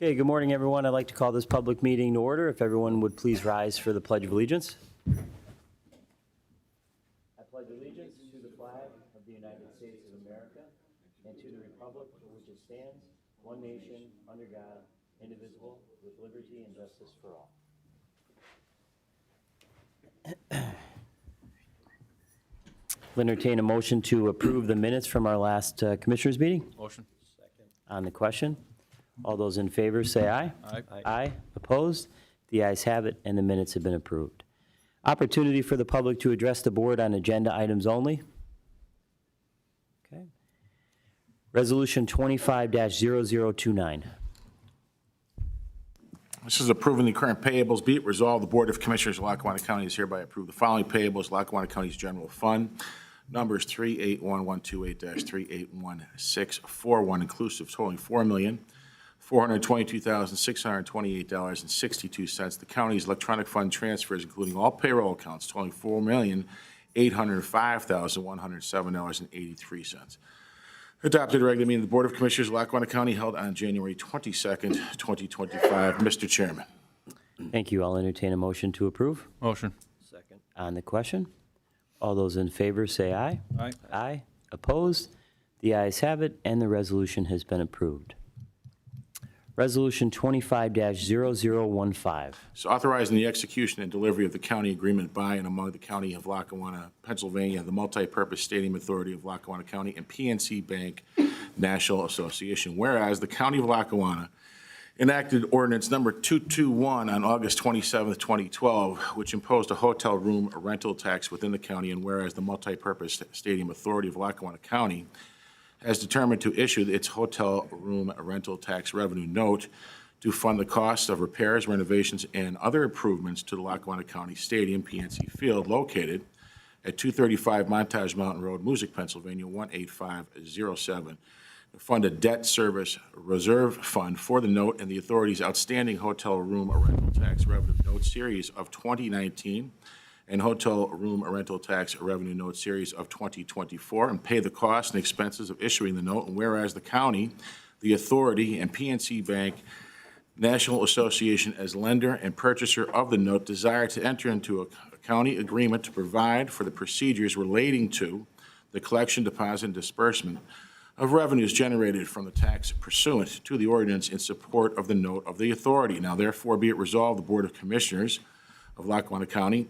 Okay, good morning, everyone. I'd like to call this public meeting to order. If everyone would please rise for the Pledge of Allegiance. I pledge allegiance to the flag of the United States of America and to the republic for which it stands, one nation, under God, indivisible, with liberty and justice for all. I'll entertain a motion to approve the minutes from our last Commissioners' meeting. Motion. Second. On the question, all those in favor say aye. Aye. Aye. Opposed? The ayes have it, and the minutes have been approved. Opportunity for the public to address the board on agenda items only. Okay. Resolution 25-0029. This is approving the current payables. Be it resolved, the Board of Commissioners of Lackawanna County is hereby approve the following payables. Lackawanna County's General Fund, numbers 381128-381641, inclusive, totaling $4,422,628.62. The county's electronic fund transfers, including all payroll accounts, totaling $4,805,107.83. Adopted regular meeting of the Board of Commissioners of Lackawanna County held on January 22nd, 2025. Mr. Chairman. Thank you. I'll entertain a motion to approve. Motion. Second. On the question, all those in favor say aye. Aye. Aye. Opposed? The ayes have it, and the resolution has been approved. Resolution 25-0015. It's authorizing the execution and delivery of the county agreement by and among the County of Lackawanna, Pennsylvania, the Multi-Purpose Stadium Authority of Lackawanna County, and PNC Bank National Association. Whereas the County of Lackawanna enacted ordinance number 221 on August 27, 2012, which imposed a hotel room rental tax within the county, and whereas the Multi-Purpose Stadium Authority of Lackawanna County has determined to issue its hotel room rental tax revenue note to fund the cost of repairs, renovations, and other improvements to the Lackawanna County Stadium PNC Field located at 235 Montage Mountain Road, Moosic, Pennsylvania, 18507. To fund a debt service reserve fund for the note and the authority's outstanding hotel room rental tax revenue note series of 2019 and hotel room rental tax revenue note series of 2024, and pay the costs and expenses of issuing the note. And whereas the county, the authority, and PNC Bank National Association as lender and purchaser of the note desire to enter into a county agreement to provide for the procedures relating to the collection, deposit, and disbursement of revenues generated from the tax pursuant to the ordinance in support of the note of the authority. Now therefore be it resolved, the Board of Commissioners of Lackawanna County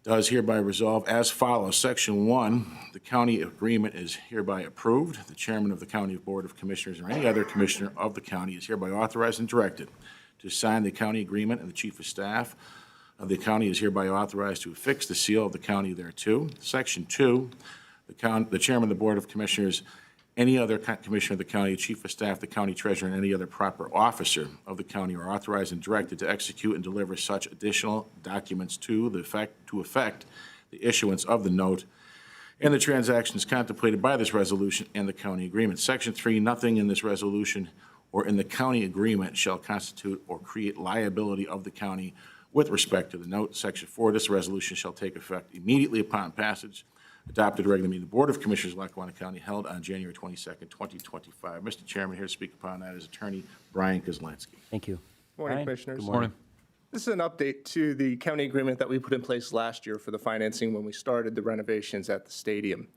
does hereby resolve as follows. Section 1, the county agreement is hereby approved. The chairman of the county board of commissioners or any other commissioner of the county is hereby authorized and directed to sign the county agreement, and the chief of staff of the county is hereby authorized to affix the seal of the county thereto. Section 2, the chairman of the board of commissioners, any other commissioner of the county, chief of staff, the county treasurer, and any other proper officer of the county are authorized and directed to execute and deliver such additional documents to effect the issuance of the note and the transactions contemplated by this resolution and the county agreement. Section 3, nothing in this resolution or in the county agreement shall constitute or create liability of the county with respect to the note. Section 4, this resolution shall take effect immediately upon passage. Adopted regular meeting of the Board of Commissioners of Lackawanna County held on January 22nd, 2025. Mr. Chairman, here to speak upon that is Attorney Brian Koscelansky. Thank you. Morning, Brian? Commissioners. Good Morning. This is an update to the county agreement that we put in place last year for the financing when we started the renovations at the stadium.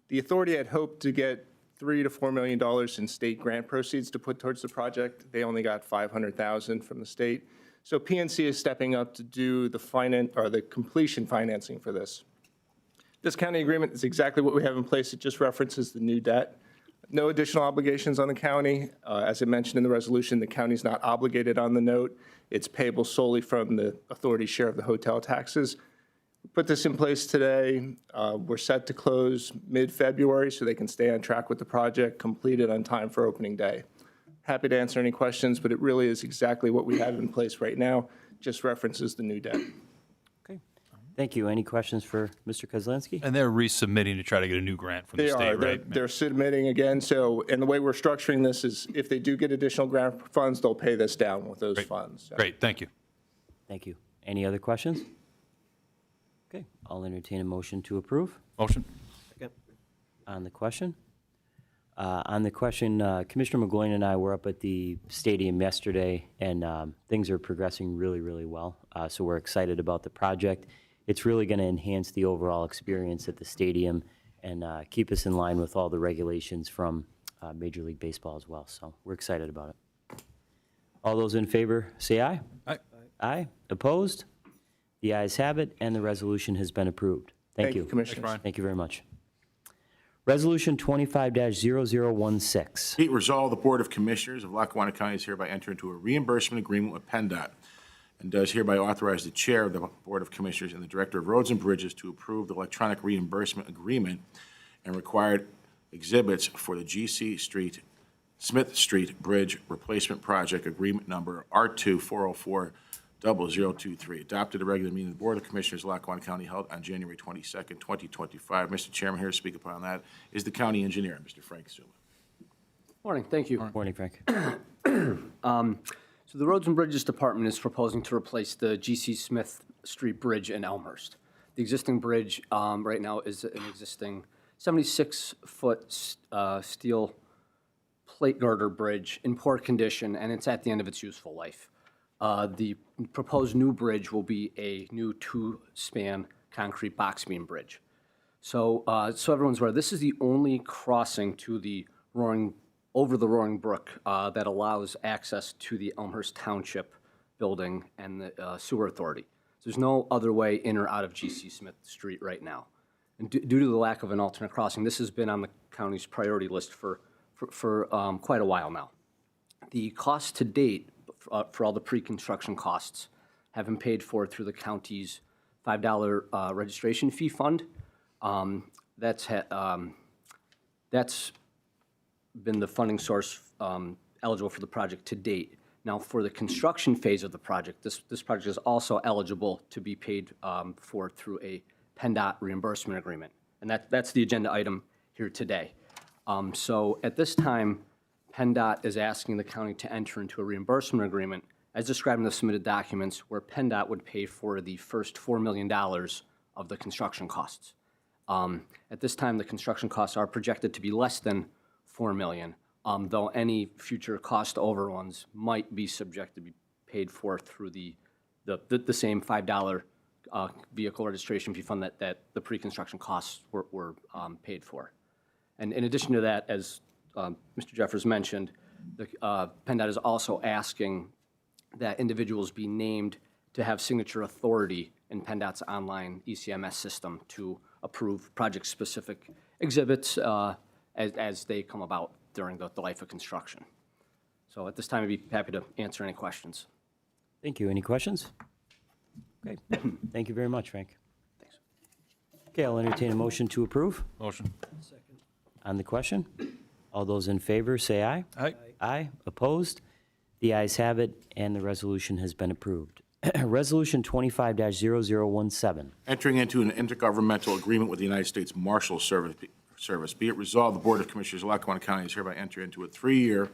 The authority had hoped to get $3 to $4 million in state grant proceeds to put towards the project. They only got $500,000 from the state. So PNC is stepping up to do the completion financing for this. This county agreement is exactly what we have in place. It just references the new debt. No additional obligations on the county. As I mentioned in the resolution, the county's not obligated on the note. It's payable solely from the authority's share of the hotel taxes. We put this in place today. We're set to close mid-February so they can stay on track with the project, complete it on time for opening day. Happy to answer any questions, but it really is exactly what we have in place right now, just references the new debt. Okay. Thank you. Any questions for Mr. Koscelansky? And they're resubmitting to try to get a new grant from the state, right? They're submitting again. So, and the way we're structuring this is if they do get additional grant funds, they'll pay this down with those funds. So. Great, thank you. Thank you. Any other questions? Okay, I'll entertain a motion to approve. Motion. On the question, On the question, Commissioner McGloin and I were up at the stadium yesterday, and things are progressing really, really well. So we're excited about the project. It's really going to enhance the overall experience at the stadium and keep us in line with all the regulations from Major League Baseball as well. So we're excited about it. All those in favor, say aye. Aye. Aye. Opposed? The ayes have it, and the resolution has been approved. Thank you. Commissioners. Brian. Thank you very much. Resolution 25-0016. Be it resolved, the Board of Commissioners of Lackawanna County is hereby enter into a reimbursement agreement with PennDOT and does hereby authorize the Chair of the Board of Commissioners and the Director of Roads and Bridges to approve the electronic reimbursement agreement and required exhibits for the G.C. Street, Smith Street Bridge Replacement Project Agreement Number R2-404-0023, adopted at a regular meeting of the Board of Commissioners of Lackawanna County held on January 22nd, 2025. Mr. Chairman, here to speak upon that is the County Engineer, Mr. Frank Summa. Morning, thank you. Morning, Frank. So the Roads and Bridges Department is proposing to replace the G.C. Smith Street Bridge in Elmhurst. The existing bridge right now is an existing 76-foot steel plate girder bridge in poor condition, and it's at the end of its useful life. The proposed new bridge will be a new two-span concrete box beam bridge. So everyone's aware, this is the only crossing to the over the Roaring Brook that allows access to the Elmhurst Township building and the sewer authority. There's no other way in or out of G.C. Smith Street right now. And due to the lack of an alternate crossing, this has been on the county's priority list for quite a while now. The cost to date for all the pre-construction costs have been paid for through the county's $5 registration fee fund. That's been the funding source eligible for the project to date. Now, for the construction phase of the project, this project is also eligible to be paid for through a PennDOT reimbursement agreement, and that's the agenda item here today. So at this time, PennDOT is asking the county to enter into a reimbursement agreement, as described in the submitted documents, where PennDOT would pay for the first $4 million of the construction costs. At this time, the construction costs are projected to be less than $4 million, though any future cost overruns might be subject to be paid for through the same $5 vehicle registration fee fund that the pre-construction costs were paid for. And in addition to that, as Mr. Jeffers mentioned, PennDOT is also asking that individuals be named to have signature authority in PennDOT's online ECMS system to approve project-specific exhibits as they come about during the life of construction. So at this time, I'd be happy to answer any questions. Thank you. Any questions? Okay. Thank you very much, Frank. Thanks. Okay, I'll entertain a motion to approve. Motion. On the question, all those in favor, say aye. Aye. Aye. Opposed? The ayes have it, and the resolution has been approved. Resolution 25-0017. Entering into an intergovernmental agreement with the United States Marshals Service. Be it resolved, the Board of Commissioners of Lackawanna County is hereby enter into a 3-year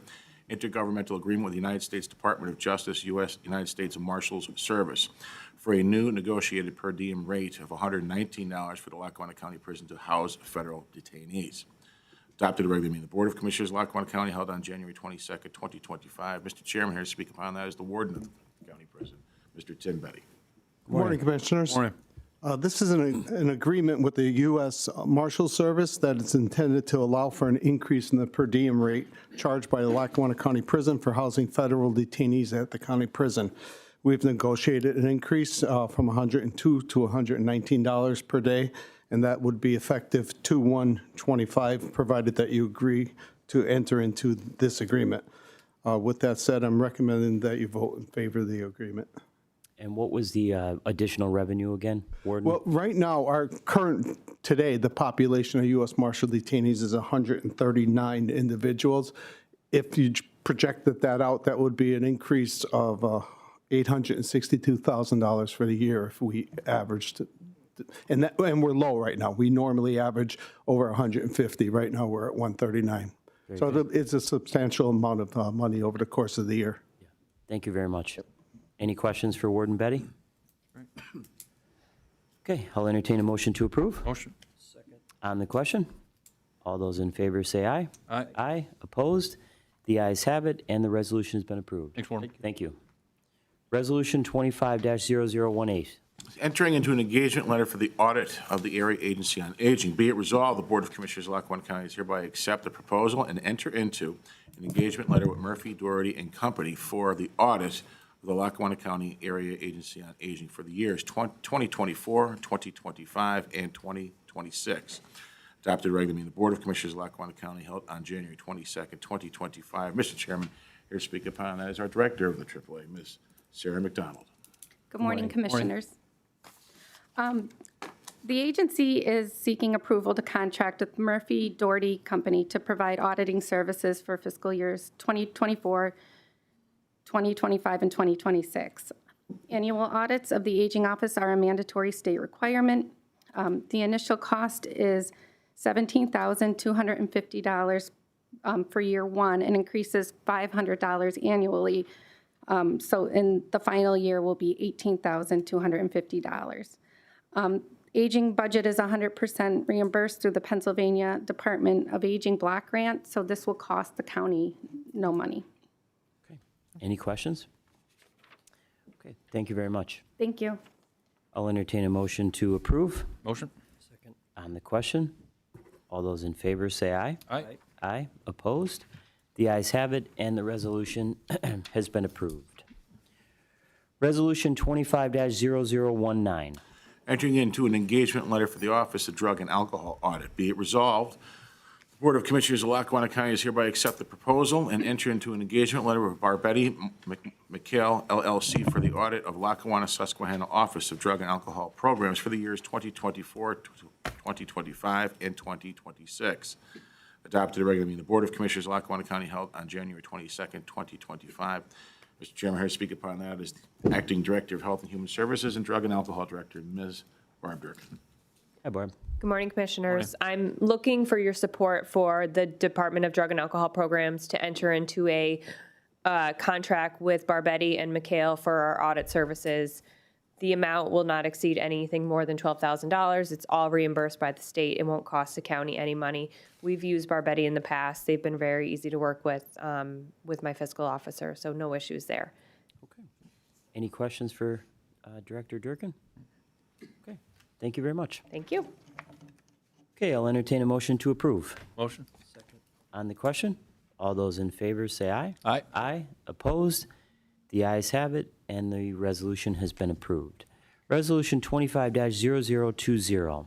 intergovernmental agreement with the United States Department of Justice, United States Marshals Service, for a new negotiated per diem rate of $119 for the Lackawanna County Prison to house federal detainees. Adopted at a regular meeting of the Board of Commissioners of Lackawanna County held on January 22nd, 2025. Mr. Chairman, here to speak upon that is the Warden of the County Prison, Mr. Tim Betti. Good morning, Commissioners. Morning. This is an agreement with the US Marshals Service that is intended to allow for an increase in the per diem rate charged by the Lackawanna County Prison for housing federal detainees at the county prison. We've negotiated an increase from $102 to $119 per day, and that would be effective 2/1/25, provided that you agree to enter into this agreement. With that said, I'm recommending that you vote in favor of the agreement. And what was the additional revenue again, Warden? Well, right now, today, the population of U.S. Marshal detainees is 139 individuals. If you projected that out, that would be an increase of $862,000 for the year if we averaged, and we're low right now. We normally average over 150. Right now, we're at 139. So it's a substantial amount of money over the course of the year. Thank you very much. Any questions for Warden Betti? Okay, I'll entertain a motion to approve. Motion. On the question, All those in favor say aye. Aye. Aye. Opposed? The ayes have it, and the resolution has been approved. Thanks, Warden. Thank you. Resolution 25-0018. Entering into an engagement letter for the audit of the Area Agency on Aging. Be it resolved, the Board of Commissioners of Lackawanna County is hereby accept the proposal and enter into an engagement letter with Murphy, Doherty, and Company for the audit of the Lackawanna County Area Agency on Aging for the years 2024, 2025, and 2026. Adopted regularly in the Board of Commissioners of Lackawanna County held on January 22nd, 2025. Mr. Chairman, here to speak upon that is our Director of the AAA, Ms. Sarah McDonald. Good morning, Commissioners. The agency is seeking approval to contract with Murphy Doherty Company to provide auditing services for fiscal years 2024, 2025, and 2026. Annual audits of the Aging Office are a mandatory state requirement. The initial cost is $17,250 for year one and increases $500 annually. So in the final year will be $18,250. Aging budget is 100% reimbursed through the Pennsylvania Department of Aging Block Grant, so this will cost the county no money. Okay. Any questions? Okay, thank you very much. Thank you. I'll entertain a motion to approve. Motion? On the question, all those in favor say aye. Aye. Aye. Opposed? The ayes have it, and the resolution has been approved. Resolution 25-0019. Entering into an engagement letter for the Office of Drug and Alcohol Audit. Be it resolved, the Board of Commissioners of Lackawanna County is hereby accept the proposal and enter into an engagement letter with Betti, McHale, LLC for the audit of Lackawanna, Susquehanna Office of Drug and Alcohol Programs for the years 2024, 2025, and 2026. Adopted regularly in the Board of Commissioners of Lackawanna County held on January 22nd, 2025. Mr. Chairman, here to speak upon that is the Acting Director of Health and Human Services and Drug and Alcohol Director, Ms. Barb Durkin. Hi, Barb. Good morning, Commissioners. I'm looking for your support for the Department of Drug and Alcohol Programs to enter into a contract with Betti and McHale for our audit services. The amount will not exceed anything more than $12,000. It's all reimbursed by the state. It won't cost the county any money. We've used Betti in the past. They've been very easy to work with my fiscal officer, so no issues there. Okay. Any questions for Director Durkin? Okay. Thank you very much. Thank you. Okay, I'll entertain a motion to approve. Motion? On the question, all those in favor say aye. Aye. Aye. Opposed? The ayes have it, and the resolution has been approved. Resolution 25-0020.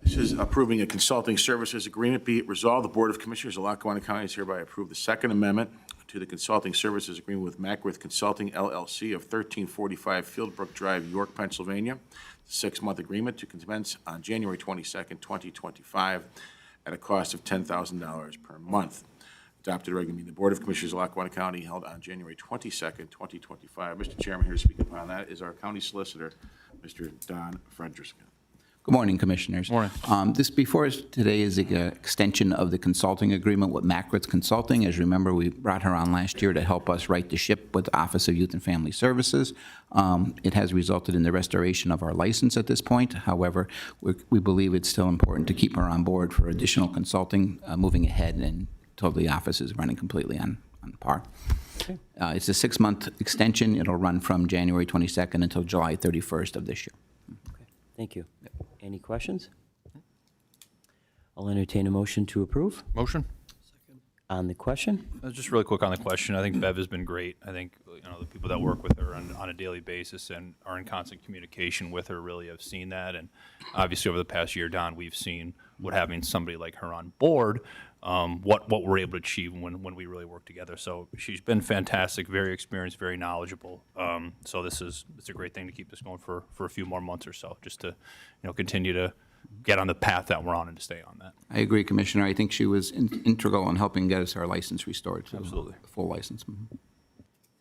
This is approving a consulting services agreement. Be it resolved, the Board of Commissioners of Lackawanna County is hereby approve the Second Amendment to the consulting services agreement with Mackworth Consulting, LLC of 1345 Fieldbrook Drive, York, Pennsylvania. 6-month agreement to commence on January 22nd, 2025 at a cost of $10,000 per month. Adopted regularly in the Board of Commissioners of Lackawanna County held on January 22nd, 2025. Mr. Chairman, here to speak upon that is our County Solicitor, Mr. Don Frederickson. Good morning, Commissioners. Morning. This before us today is an extension of the consulting agreement with Mackworth Consulting. As you remember, we brought her on last year to help us right the ship with the Office of Youth and Family Services. It has resulted in the restoration of our license at this point. However, we believe it's still important to keep her on board for additional consulting moving ahead until the office is running completely on par. Okay. It's a 6-month extension. It'll run from January 22nd until July 31st of this year. Okay. Thank you. Any questions? I'll entertain a motion to approve. Motion? On the question, Just really quick on the question. I think Bev has been great. I think, the people that work with her on a daily basis and are in constant communication with her really have seen that. And obviously over the past year, Don, we've seen what having somebody like her on board, what we're able to achieve when we really work together. So she's been fantastic, very experienced, very knowledgeable. So it's a great thing to keep this going for a few more months or so, just to continue to get on the path that we're on and to stay on that. I agree, Commissioner. I think she was integral in helping get us our license restored to Absolutely. a full license. Mhm.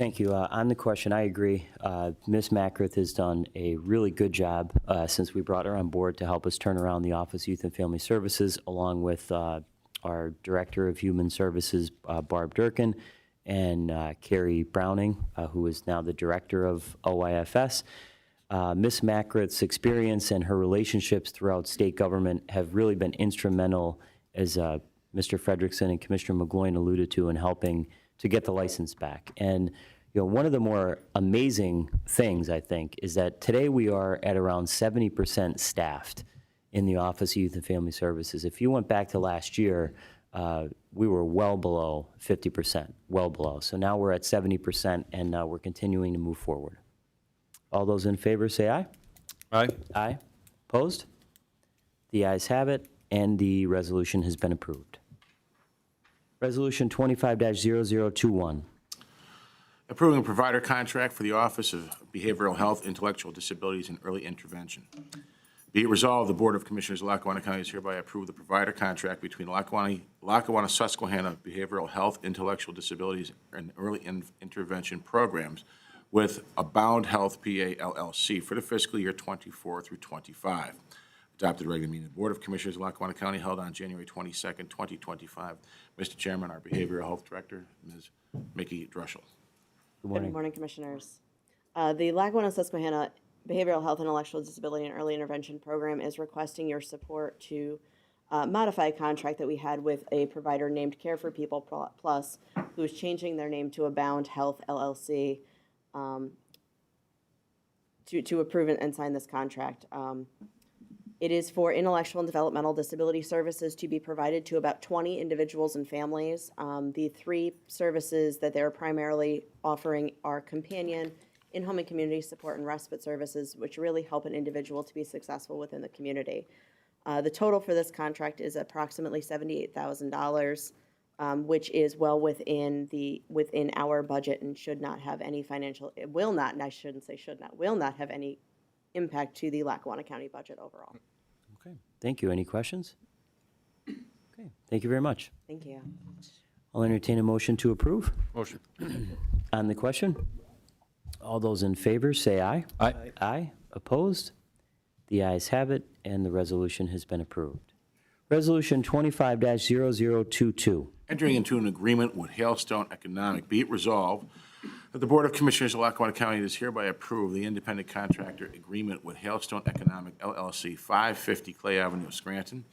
thank you. On the question, I agree. Ms. Mackworth has done a really good job since we brought her on board to help us turn around the Office of Youth and Family Services, along with our Director of Human Services, Barb Durkin, and Carrie Browning, who is now the Director of OIFS. Ms. Mackworth's experience and her relationships throughout state government have really been instrumental as Mr. Frederickson and Commissioner McGloin alluded to, in helping to get the license back. And one of the more amazing things, I think, is that today we are at around 70% staffed in the Office of Youth and Family Services. If you went back to last year, we were well below 50%, well below. So now we're at 70%, and we're continuing to move forward. All those in favor say aye. Aye. Aye. Opposed? The ayes have it, and the resolution has been approved. Resolution 25-0021. Approving a provider contract for the Office of Behavioral Health, Intellectual Disabilities, and Early Intervention. Be it resolved, the Board of Commissioners of Lackawanna County is hereby approve the provider contract between Lackawanna Susquehanna Behavioral Health, Intellectual Disabilities, and Early Intervention Programs with Abound Health PA LLC for the fiscal year 24 through 25. Adopted regular meeting of the Board of Commissioners of Lackawanna County held on January 22nd, 2025. Mr. Chairman, our Behavioral Health Director, Ms. Mickey Druschel. Good morning, Commissioners. The Lackawanna Susquehanna Behavioral Health, Intellectual Disability, and Early Intervention Program is requesting your support to modify a contract that we had with a provider named Care for People Plus, who is changing their name to Abound Health LLC, to approve and sign this contract. It is for intellectual and developmental disability services to be provided to about 20 individuals and families. The three services that they're primarily offering are companion, in-home and community support, and respite services, which really help an individual to be successful within the community. The total for this contract is approximately $78,000, which is well within our budget and should not have any financial, it will not, and I shouldn't say should not, will not have any impact to the Lackawanna County budget overall. Okay, thank you. Any questions? Okay, thank you very much. Thank you. I'll entertain a motion to approve. Motion. On the question, all those in favor say aye. Aye. Aye. Opposed? The ayes have it, and the resolution has been approved. Resolution 25-0022. Entering into an agreement with Hailstone Economic. Be it resolved that the Board of Commissioners of Lackawanna County does hereby approve the independent contractor agreement with Hailstone Economic LLC, 550 Clay Avenue, Scranton,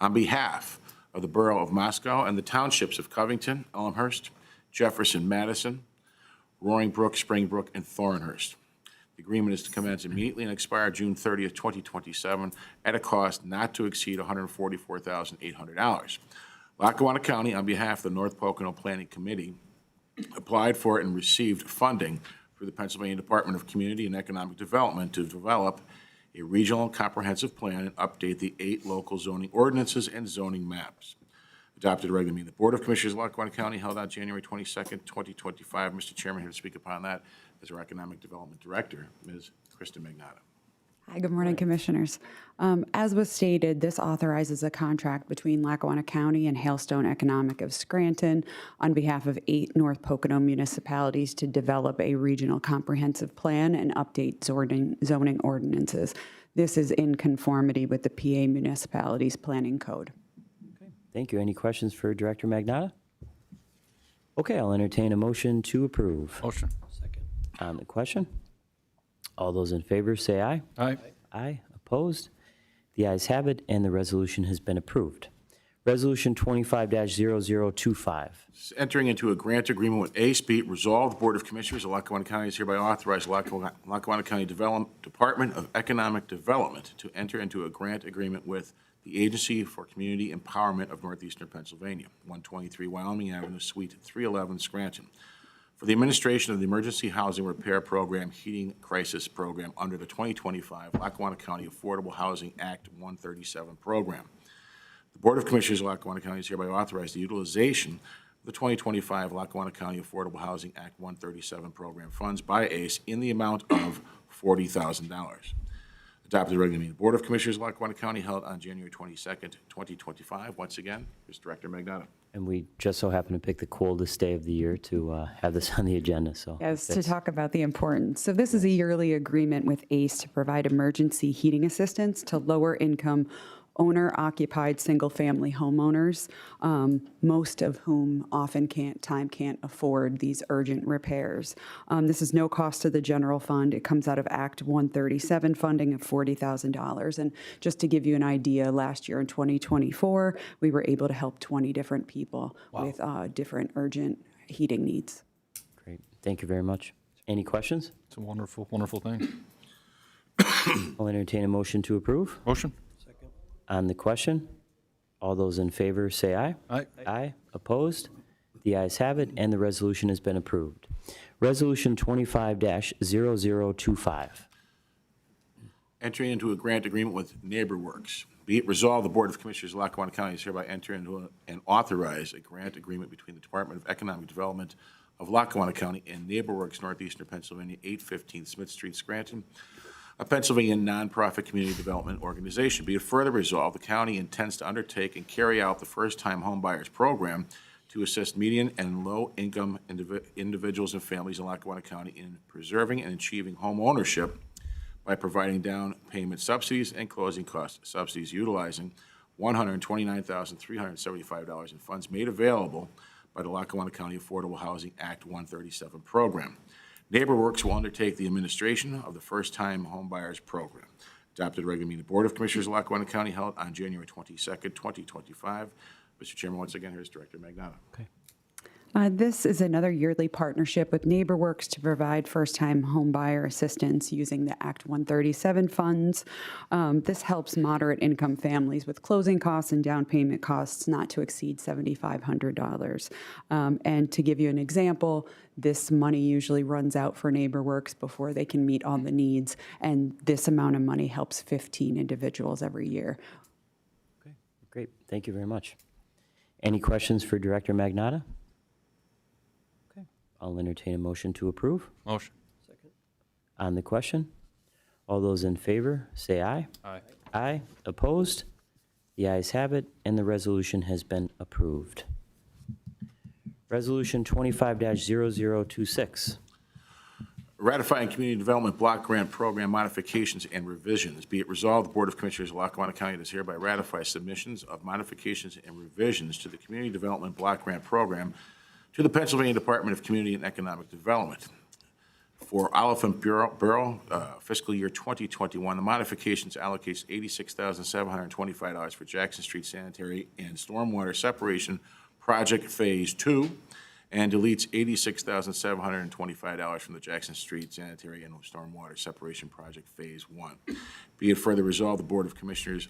on behalf of the Borough of Moscow and the townships of Covington, Elmhurst, Jefferson, Madison, Roaring Brook, Springbrook, and Thornhurst. The agreement is to commence immediately and expire June 30th, 2027, at a cost not to exceed $144,800. Lackawanna County, on behalf of the North Pocono Planning Committee, applied for and received funding through the Pennsylvania Department of Community and Economic Development to develop a regional comprehensive plan and update the 8 local zoning ordinances and zoning maps. Adopted regular meeting. The Board of Commissioners of Lackawanna County held on January 22nd, 2025. Mr. Chairman, here to speak upon that is our Economic Development Director, Ms. Kristen Magnata. Hi, good morning, Commissioners. As was stated, this authorizes a contract between Lackawanna County and Hailstone Economic of Scranton on behalf of 8 North Pocono municipalities to develop a regional comprehensive plan and update zoning ordinances. This is in conformity with the PA Municipalities Planning Code. Okay, thank you. Any questions for Director Magnata? Okay, I'll entertain a motion to approve. Motion. Second. On the question, all those in favor say aye. Aye. Aye. Opposed? The ayes have it, and the resolution has been approved. Resolution 25-0025. Entering into a grant agreement with ACE. Be it resolved, the Board of Commissioners of Lackawanna County is hereby authorized Lackawanna County Department of Economic Development to enter into a grant agreement with the Agency for Community Empowerment of Northeastern Pennsylvania, 123 Wyoming Avenue, Suite 311, Scranton, for the administration of the Emergency Housing Repair Program Heating Crisis Program under the 2025 Lackawanna County Affordable Housing Act 137 program. The Board of Commissioners of Lackawanna County is hereby authorized the utilization of the 2025 Lackawanna County Affordable Housing Act 137 program funds by ACE in the amount of $40,000. Adopted regular meeting. The Board of Commissioners of Lackawanna County held on January 22nd, 2025. Once again, here's Director Magnata. And we just so happen to pick the coldest day of the year to have this on the agenda, so. Yes, to talk about the importance. So this is a yearly agreement with ACE to provide emergency heating assistance to lower income owner-occupied single-family homeowners, most of whom often can't afford these urgent repairs. This is no cost to the general fund. It comes out of Act 137 funding of $40,000. And just to give you an idea, last year in 2024, we were able to help 20 different people with different urgent heating needs. Great. Thank you very much. Any questions? It's a wonderful, wonderful thing. I'll entertain a motion to approve. Motion? On the question, all those in favor say aye. Aye. Aye. Opposed? The ayes have it, and the resolution has been approved. Resolution 25-0025. Entering into a grant agreement with NeighborWorks. Be it resolved, the Board of Commissioners of Lackawanna County is hereby enter into and authorize a grant agreement between the Department of Economic Development of Lackawanna County and NeighborWorks Northeastern Pennsylvania, 815 Smith Street, Scranton, a Pennsylvania nonprofit community development organization. Be it further resolved, the county intends to undertake and carry out the first-time homebuyers program to assist median and low-income individuals and families in Lackawanna County in preserving and achieving home ownership by providing down payment subsidies and closing cost subsidies utilizing $129,375 in funds made available by the Lackawanna County Affordable Housing Act 137 program. NeighborWorks will undertake the administration of the first-time homebuyers program. Adopted regular meeting of the Board of Commissioners of Lackawanna County held on January 22nd, 2025. Mr. Chairman, once again, here's Director Magnata. Okay. This is another yearly partnership with NeighborWorks to provide first-time homebuyer assistance using the Act 137 funds. This helps moderate-income families with closing costs and down payment costs not to exceed $7,500. And to give you an example, this money usually runs out for NeighborWorks before they can meet all the needs, and this amount of money helps 15 individuals every year. Okay. Great. Thank you very much. Any questions for Director Magnata? I'll entertain a motion to approve. Motion? On the question, all those in favor, say aye. Aye. Aye. Opposed? The ayes have it, and the resolution has been approved. Resolution 25-0026. Ratifying Community Development Block Grant Program modifications and revisions. Be it resolved, the Board of Commissioners of Lackawanna County does hereby ratify submissions of modifications and revisions to the Community Development Block Grant Program to the Pennsylvania Department of Community and Economic Development. For Oliphant Borough, fiscal year 2021, the modifications allocates $86,725 for Jackson Street Sanitary and Stormwater Separation Project Phase 2, and deletes $86,725 from the Jackson Street Sanitary and Stormwater Separation Project Phase 1. Be it further resolved, the Board of Commissioners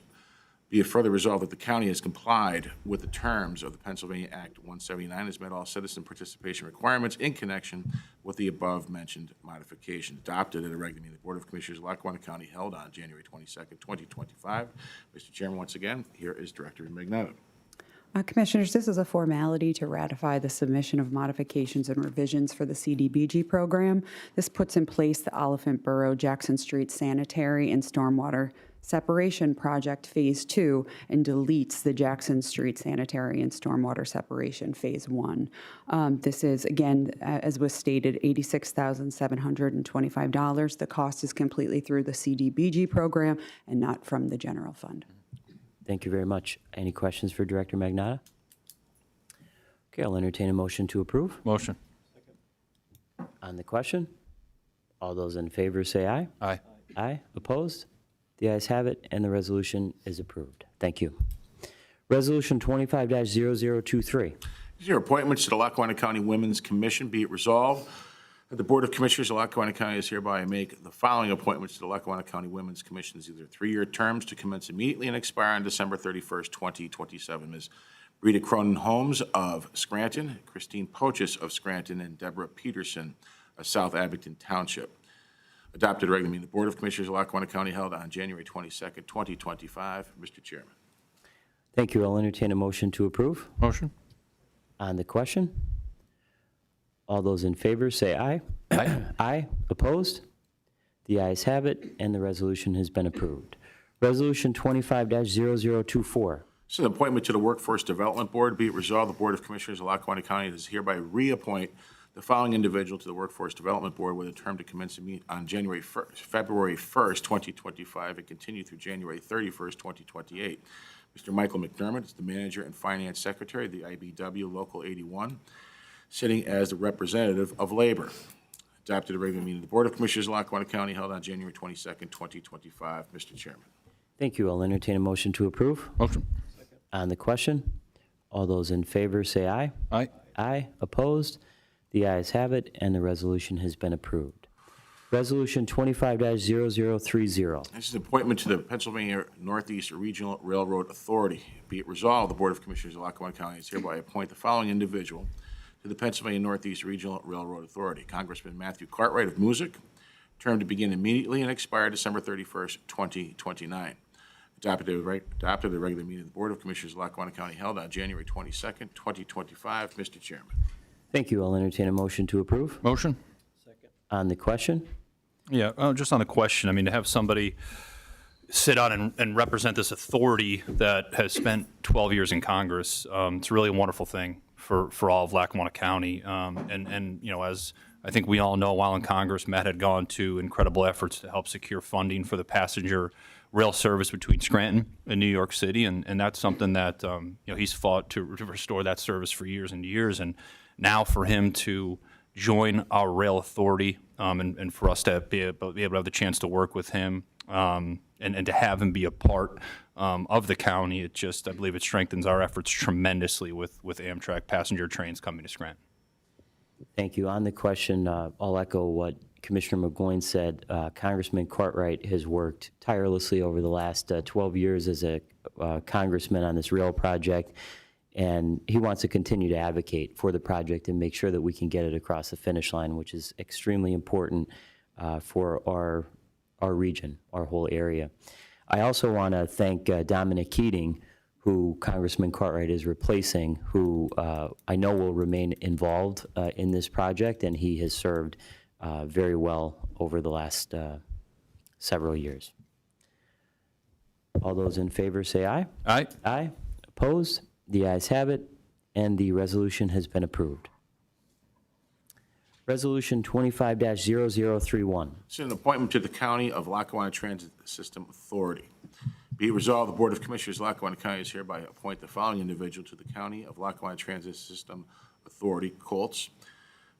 Be it further resolved that the county has complied with the terms of the Pennsylvania Act 179, has met all citizen participation requirements in connection with the above-mentioned modification. Adopted at a regular meeting of the Board of Commissioners of Lackawanna County held on January 22nd, 2025. Mr. Chairman, once again, here is Director Magnata. Commissioners, this is a formality to ratify the submission of modifications and revisions for the CDBG program. This puts in place the Oliphant Borough Jackson Street Sanitary and Stormwater Separation Project Phase 2 and deletes the Jackson Street Sanitary and Stormwater Separation Phase 1. This is, again, as was stated, $86,725. The cost is completely through the CDBG program and not from the general fund. Thank you very much. Any questions for Director Magnata? Okay, I'll entertain a motion to approve. Motion? On the question, all those in favor say aye. Aye. Aye. Opposed? The ayes have it, and the resolution is approved. Thank you. Resolution 25-0023. These are appointments to the Lackawanna County Women's Commission. Be it resolved that the Board of Commissioners of Lackawanna County is hereby make the following appointments to the Lackawanna County Women's Commission, either three-year terms to commence immediately and expire on December 31st, 2027. Ms. Rita Cronin-Holmes of Scranton, Christine Pochis of Scranton, and Deborah Peterson of South Abington Township. Adopted regular meeting of the Board of Commissioners of Lackawanna County held on January 22nd, 2025. Mr. Chairman. Thank you. I'll entertain a motion to approve. Motion? On the question, all those in favor say aye. Aye. Aye. Opposed? The ayes have it, and the resolution has been approved. Resolution 25-0024. This is an appointment to the Workforce Development Board. Be it resolved, the Board of Commissioners of Lackawanna County does hereby reappoint the following individual to the Workforce Development Board with a term to commence on February 1st, 2025, and continue through January 31st, 2028. Mr. Michael McDermott is the Manager and Finance Secretary of the IBW Local 81, sitting as the representative of labor. Adopted at a regular meeting of the Board of Commissioners of Lackawanna County held on January 22nd, 2025. Mr. Chairman. Thank you. I'll entertain a motion to approve. Motion. On the question, all those in favor say aye. Aye. Aye. Opposed? The ayes have it, and the resolution has been approved. Resolution 25-0030. This is an appointment to the Pennsylvania Northeast Regional Railroad Authority. Be it resolved, the Board of Commissioners of Lackawanna County is hereby appoint the following individual to the Pennsylvania Northeast Regional Railroad Authority. Congressman Matthew Cartwright of Music, term to begin immediately and expire December 31st, 2029. Adopted at the regular meeting of the Board of Commissioners of Lackawanna County held on January 22nd, 2025. Mr. Chairman. Thank you. I'll entertain a motion to approve. Motion. On the question, Yeah, just on the question, I mean, to have somebody sit on and represent this authority that has spent 12 years in Congress, it's really a wonderful thing for all of Lackawanna County. And you know, as I think we all know, while in Congress, Matt had gone to incredible efforts to help secure funding for the passenger rail service between Scranton and New York City, and that's something that you know, he's fought to restore that service for years and years, and now for him to join our rail authority, and for us to be able to have the chance to work with him, and to have him be a part of the county, it just, I believe it strengthens our efforts tremendously with Amtrak passenger trains coming to Scranton. thank you. On the question, I'll echo what Commissioner McGloin said. Congressman Cartwright has worked tirelessly over the last 12 years as a congressman on this rail project, and he wants to continue to advocate for the project and make sure that we can get it across the finish line, which is extremely important for our region, our whole area. I also want to thank Dominic Keating, who Congressman Cartwright is replacing, who I know will remain involved in this project, and he has served very well over the last several years. All those in favor say aye. Aye. Aye. Opposed? The ayes have it, and the resolution has been approved. Resolution 25-0031. This is an appointment to the County of Lackawanna Transit System Authority. Be it resolved, the Board of Commissioners of Lackawanna County is hereby appoint the following individual to the County of Lackawanna Transit System Authority, Colts.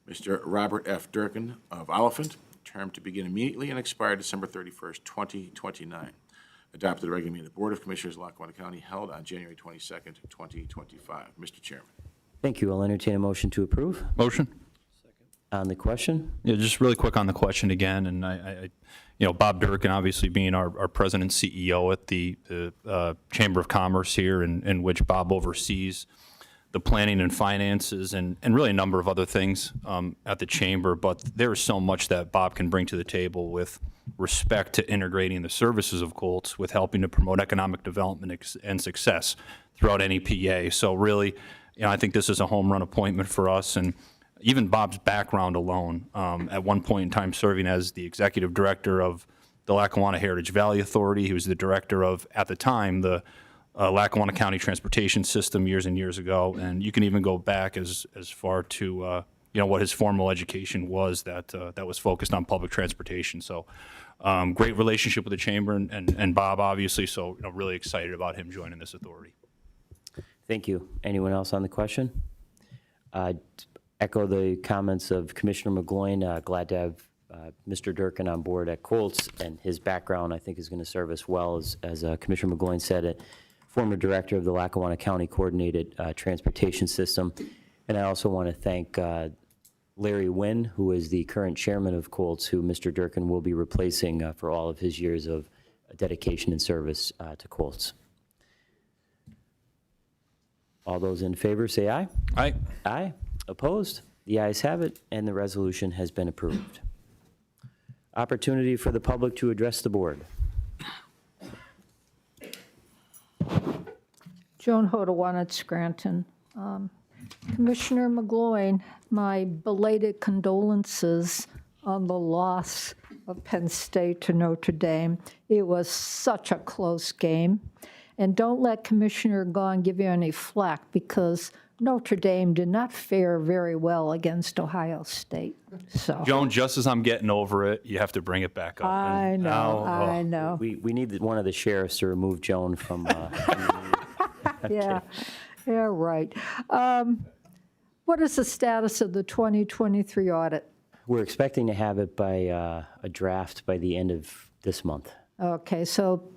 Mr. Robert F. Durkin of Oliphant, term to begin immediately and expire December 31st, 2029. Adopted the regular meeting of the Board of Commissioners of Lackawanna County held on January 22nd, 2025. Mr. Chairman. Thank you. I'll entertain a motion to approve. Motion. On the question, Yeah, just really quick on the question again, and I you know, Bob Durkin obviously being our president and CEO at the Chamber of Commerce here, in which Bob oversees the planning and finances and really a number of other things at the Chamber, but there is so much that Bob can bring to the table with respect to integrating the services of Colts with helping to promote economic development and success throughout any PA. So really, you know, I think this is a home run appointment for us, and even Bob's background alone, at one point in time serving as the executive director of the Lackawanna Heritage Valley Authority. He was the director of, at the time, the Lackawanna County Transportation System years and years ago. And you can even go back as far to you know, what his formal education was that was focused on public transportation. So great relationship with the Chamber and Bob, obviously. So you know, really excited about him joining this authority. thank you. Anyone else on the question? Echo the comments of Commissioner McGloin. Glad to have Mr. Durkin on board at Colts, and his background, I think, is going to serve us well. As Commissioner McGloin said, a former director of the Lackawanna County Coordinated Transportation System. And I also want to thank Larry Wynn, who is the current chairman of Colts, who Mr. Durkin will be replacing for all of his years of dedication and service to Colts. All those in favor say aye. Aye. Aye. Opposed? The ayes have it, and the resolution has been approved. Opportunity for the public to address the board. Joan Hodawan at Scranton. Commissioner McGloin, my belated condolences on the loss of Penn State to Notre Dame. It was such a close game. And don't let Commissioner Gaughan give you any flack, because Notre Dame did not fare very well against Ohio State, so. Joan, just as I'm getting over it, you have to bring it back up. I And know, now, I know. We need one of the sheriffs to remove Joan from, Yeah, yeah, right. What is the status of the 2023 audit? we're expecting to have it by a draft by the end of this month. Okay, so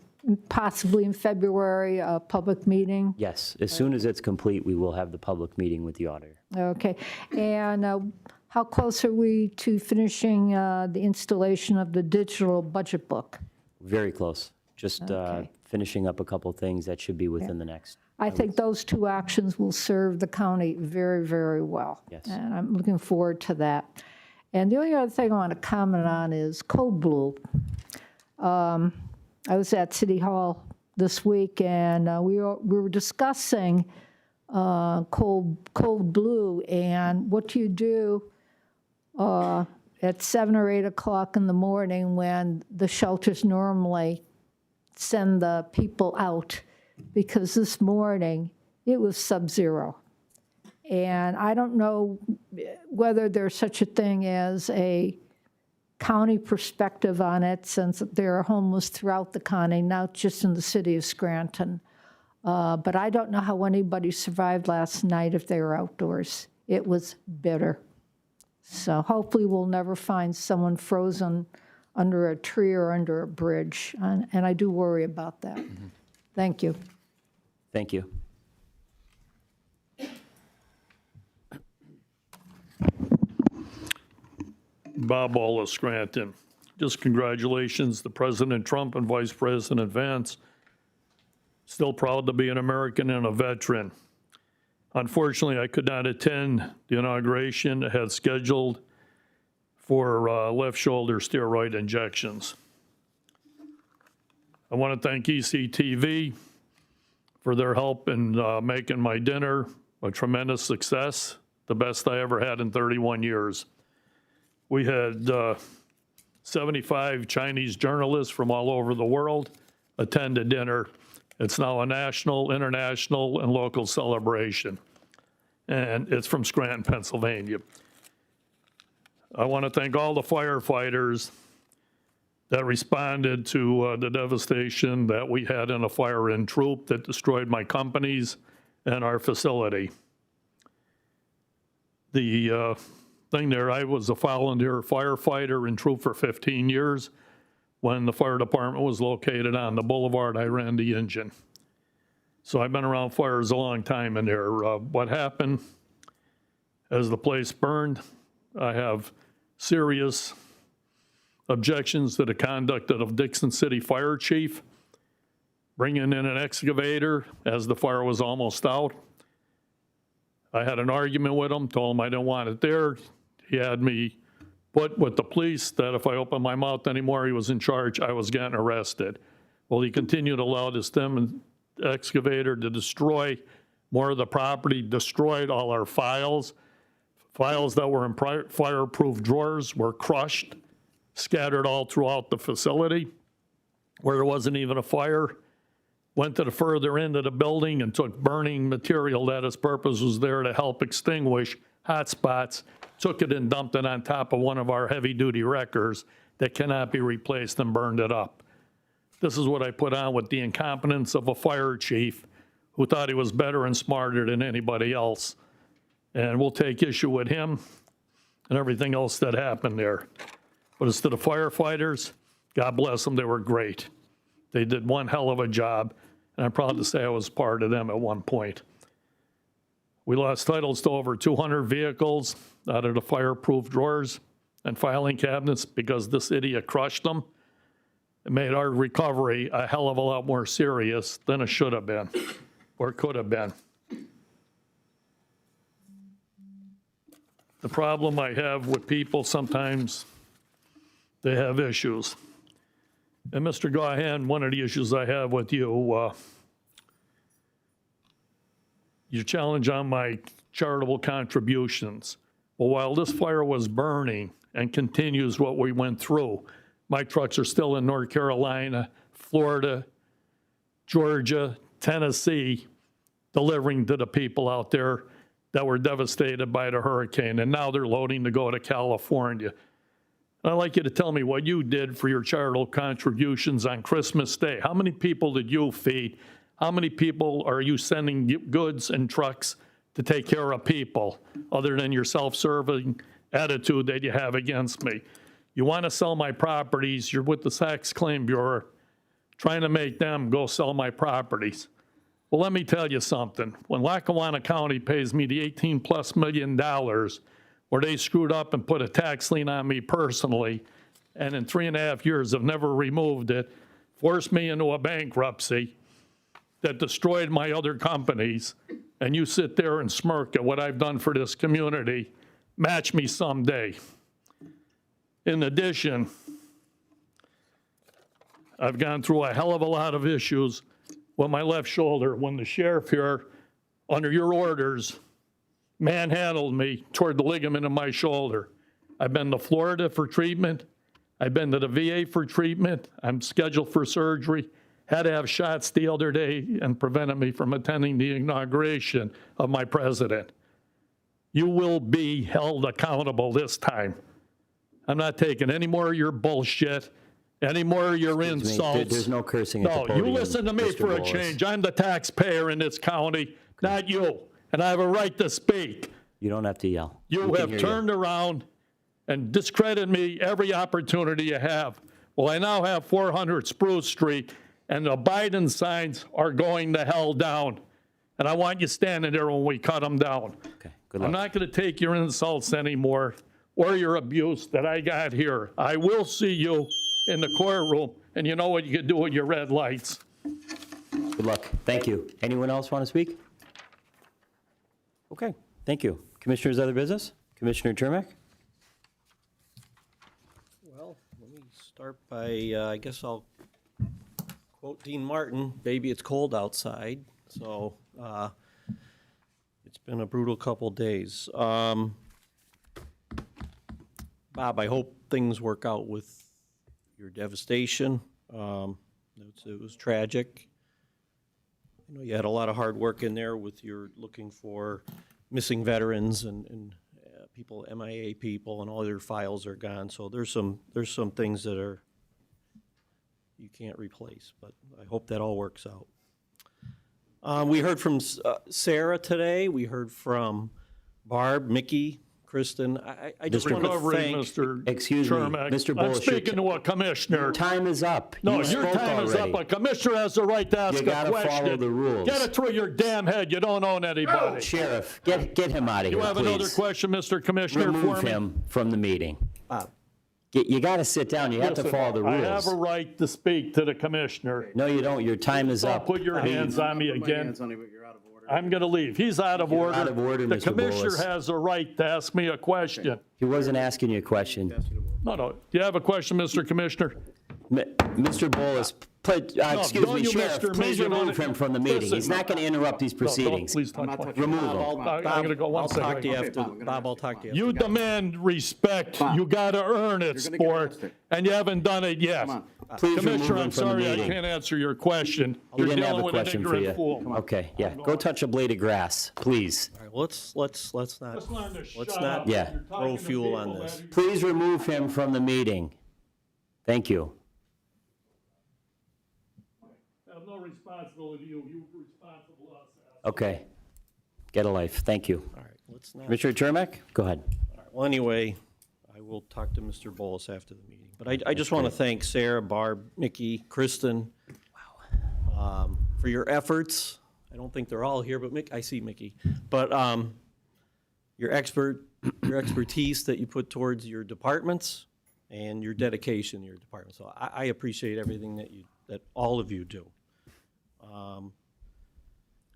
possibly in February, a public meeting? Yes, as soon as it's complete, we will have the public meeting with the auditor. Okay, and how close are we to finishing the installation of the digital budget book? Very close. Just Okay. finishing up a couple things that should be within the next. I think those two actions will serve the county very, very well. Yes. And I'm looking forward to that. And the only other thing I want to comment on is Code Blue. I was at City Hall this week, and we were discussing Cold Blue, and what do you do at 7 or 8 o'clock in the morning when the shelters normally send the people out, because this morning it was sub-zero. And I don't know whether there's such a thing as a county perspective on it, since there are homeless throughout the county, not just in the city of Scranton. But I don't know how anybody survived last night if they were outdoors. It was bitter. So hopefully we'll never find someone frozen under a tree or under a bridge. And I do worry about that. Thank you. Thank you. Bob Wallace, Scranton. Just congratulations to President Trump and Vice President Vance. Still proud to be an American and a veteran. Unfortunately, I could not attend the inauguration. I had scheduled for left shoulder steroid injections. I want to thank ECTV for their help in making my dinner a tremendous success, the best I ever had in 31 years. We had 75 Chinese journalists from all over the world attend the dinner. It's now a national, international, and local celebration. And it's from Scranton, Pennsylvania. I want to thank all the firefighters that responded to the devastation that we had in a fire in Troop that destroyed my companies and our facility. The thing there, I was a volunteer firefighter in Troop for 15 years. When the fire department was located on the boulevard, I ran the engine. So I've been around fires a long time in there. What happened as the place burned, I have serious objections to the conduct of Dixon City Fire Chief, bringing in an excavator as the fire was almost out. I had an argument with him, told him I didn't want it there. He had me put with the police that if I opened my mouth anymore, he was in charge, I was getting arrested. Well, he continued to allow this excavator to destroy more of the property, destroyed all our files. Files that were in fireproof drawers were crushed, scattered all throughout the facility where there wasn't even a fire. Went to the further end of the building and took burning material that its purpose was there to help extinguish hot spots, took it and dumped it on top of one of our heavy-duty wreckers that cannot be replaced and burned it up. This is what I put on with the incompetence of a fire chief who thought he was better and smarter than anybody else. And we'll take issue with him and everything else that happened there. But as to the firefighters, God bless them, they were great. They did one hell of a job, and I'm proud to say I was part of them at one point. We lost titles to over 200 vehicles out of the fireproof drawers and filing cabinets because this idiot crushed them. It made our recovery a hell of a lot more serious than it should have been, or could have been. The problem I have with people, sometimes they have issues. And Mr. Gaughan, one of the issues I have with you, your challenge on my charitable contributions. Well, while this fire was burning and continues what we went through, my trucks are still in North Carolina, Florida, Georgia, Tennessee, delivering to the people out there. that were devastated by the hurricane, and now they're loading to go to California. I'd like you to tell me what you did for your charitable contributions on Christmas Day. How many people did you feed? How many people are you sending goods and trucks to take care of people, other than your self-serving attitude that you have against me? You want to sell my properties, you're with the Tax Claim Bureau, trying to make them go sell my properties. Well, let me tell you something. When Lackawanna County pays me the $18+ million where they screwed up and put a tax lien on me personally, and in 3.5 years have never removed it, forced me into a bankruptcy that destroyed my other companies, and you sit there and smirk at what I've done for this community, match me someday. In addition, I've gone through a hell of a lot of issues with my left shoulder when the sheriff here, under your orders, manhandled me toward the ligament in my shoulder. I've been to Florida for treatment. I've been to the VA for treatment. I'm scheduled for surgery. Had to have shots the other day and prevented me from attending the inauguration of my president. You will be held accountable this time. I'm not taking any more of your bullshit, any more of your insults. There's no cursing at the No, podium, you listen to me Mr. for a Bolas. change. I'm the taxpayer in this county, not you. And I have a right to speak. You don't have to yell. We You can have hear turned around and discredited me every opportunity you have. Well, I now have 400 Spruce Street, and the Biden signs are going to hell down. And I want you standing there when we cut them down. Okay, good I'm luck. not going to take your insults anymore or your abuse that I got here. I will see you in the courtroom, and you know what you can do with your red lights. Good luck. Thank you. Anyone else want to speak? Okay, thank you. Commissioners, other business? Commissioner Chermak? Well, let me start by, I guess I'll quote Dean Martin, "Baby, it's cold outside." So it's been a brutal couple days. Bob, I hope things work out with your devastation. It was tragic. I know you had a lot of hard work in there with your looking for missing veterans and people, MIA people, and all their files are gone. So there's some things that are you can't replace, but I hope that all works out. We heard from Sarah today. We heard from Barb, Mickey, Kristen. I just want to Recovery, thank. Mr. Excuse me, Chermak. Mr. I'm Bolas, your speaking to a commissioner. time is up. No, You your spoke time is already. up. A commissioner has the right to ask You gotta a question. follow the rules. Get it through your damn head. You don't own anybody. Sheriff, get him out of You here, have another please. question, Mr. Commissioner, for Remove me? him from the meeting. Bob. You got to sit down. You have to Listen, follow the I have a rules. right to speak to the commissioner. No, you don't. Your time is Don't up. put your hands on me again. I'm going to leave. He's out of order. out of order, The Mr. commissioner Bolas. has a right to ask me a question. He wasn't asking you a question. No. Do you have a question, Mr. Commissioner? Mr. Bolas, excuse don't me, you Sheriff, Mr. me, please you don't- remove him from the meeting. Listen. He's not going to interrupt these No, proceedings. please touch my. Remove him. I'm going to go one I'll talk to you second. after. Bob, I'll talk to you. You demand respect. You got to earn it, sport, and you haven't done it yet. Please remove Commissioner, him I'm from the sorry I meeting. can't answer your question. He You're didn't have dealing a with an question for you. ignorant fool. Okay, yeah. Go touch a blade of grass, please. All right, well, let's not. Just learn to Let's shut not up. Yeah. You're talking throw to fuel on people this. that- Please remove him from the meeting. Thank you. I have no responsibility to you. You're responsible to us. Okay. Get a life. Thank you. All right, let's not. Commissioner Chermak, go ahead. Well, anyway, I will talk to Mr. Bolas after the meeting. But I just want to thank Sarah, Barb, Mickey, Kristen, for your efforts. I don't think they're all here, but I see Mickey. But your expertise that you put towards your departments and your dedication to your department. So I appreciate everything that all of you do.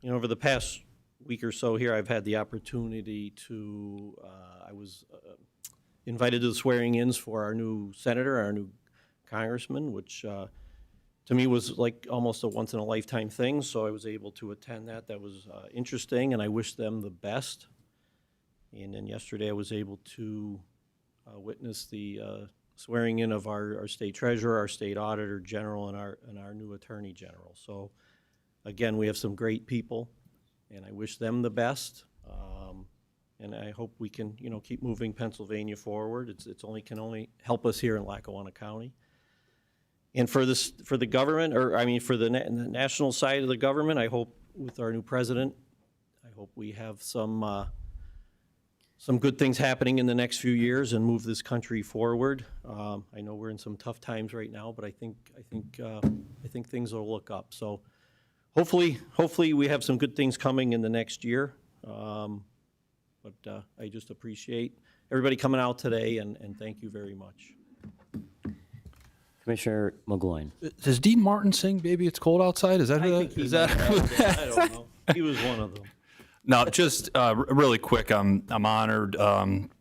Over the past week or so here, I've had the opportunity to, I was invited to the swearing-ins for our new senator, our new congressman, which to me was like almost a once-in-a-lifetime thing, so I was able to attend that. That was interesting, and I wish them the best. And then yesterday, I was able to witness the swearing-in of our state treasurer, our state auditor general, and our new attorney general. So again, we have some great people, and I wish them the best. And I hope we can, keep moving Pennsylvania forward. Can only help us here in Lackawanna County. And for the government, for the national side of the government, I hope with our new president, I hope we have some good things happening in the next few years and move this country forward. I know we're in some tough times right now, but I think things will look up. So hopefully we have some good things coming in the next year. But I just appreciate everybody coming out today, and thank you very much. Commissioner McGloin. Does Dean Martin sing "Baby It's Cold Outside"? Is that who that? Is that? I don't know. He was one of them. No, just really quick. I'm honored.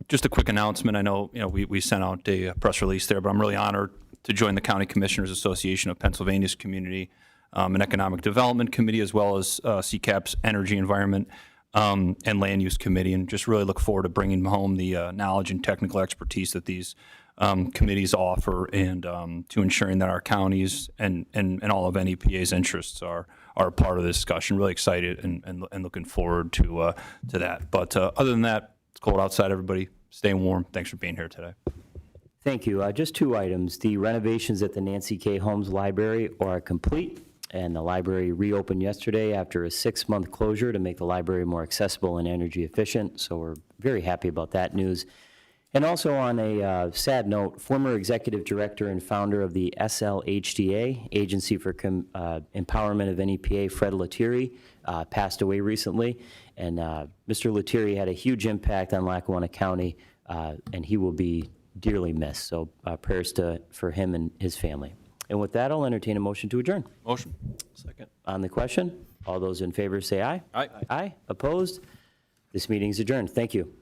Just a quick announcement. I know we sent out a press release there, but I'm really honored to join the County Commissioners Association of Pennsylvania's Community and Economic Development Committee, as well as CCAP's Energy, Environment, and Land Use Committee, and just really look forward to bringing home the knowledge and technical expertise that these committees offer, and to ensuring that our counties and all of NEPA's interests are a part of the discussion. Really excited and looking forward to that. But other than that, it's cold outside, everybody. Stay warm. Thanks for being here today. Thank you. Just 2 items. The renovations at the Nancy K. Holmes Library are complete, and the library reopened yesterday after a 6-month closure to make the library more accessible and energy efficient, so we're very happy about that news. And also on a sad note, former executive director and founder of the SLHDA, Agency for Empowerment of NEPA, Fred Lettieri, passed away recently, and Mr. Lettieri had a huge impact on Lackawanna County, and he will be dearly missed, so prayers for him and his family. And with that, I'll entertain a motion to adjourn. Motion. Second. On the question, all those in favor say aye. Aye. Aye. Opposed? This meeting is adjourned. Thank you.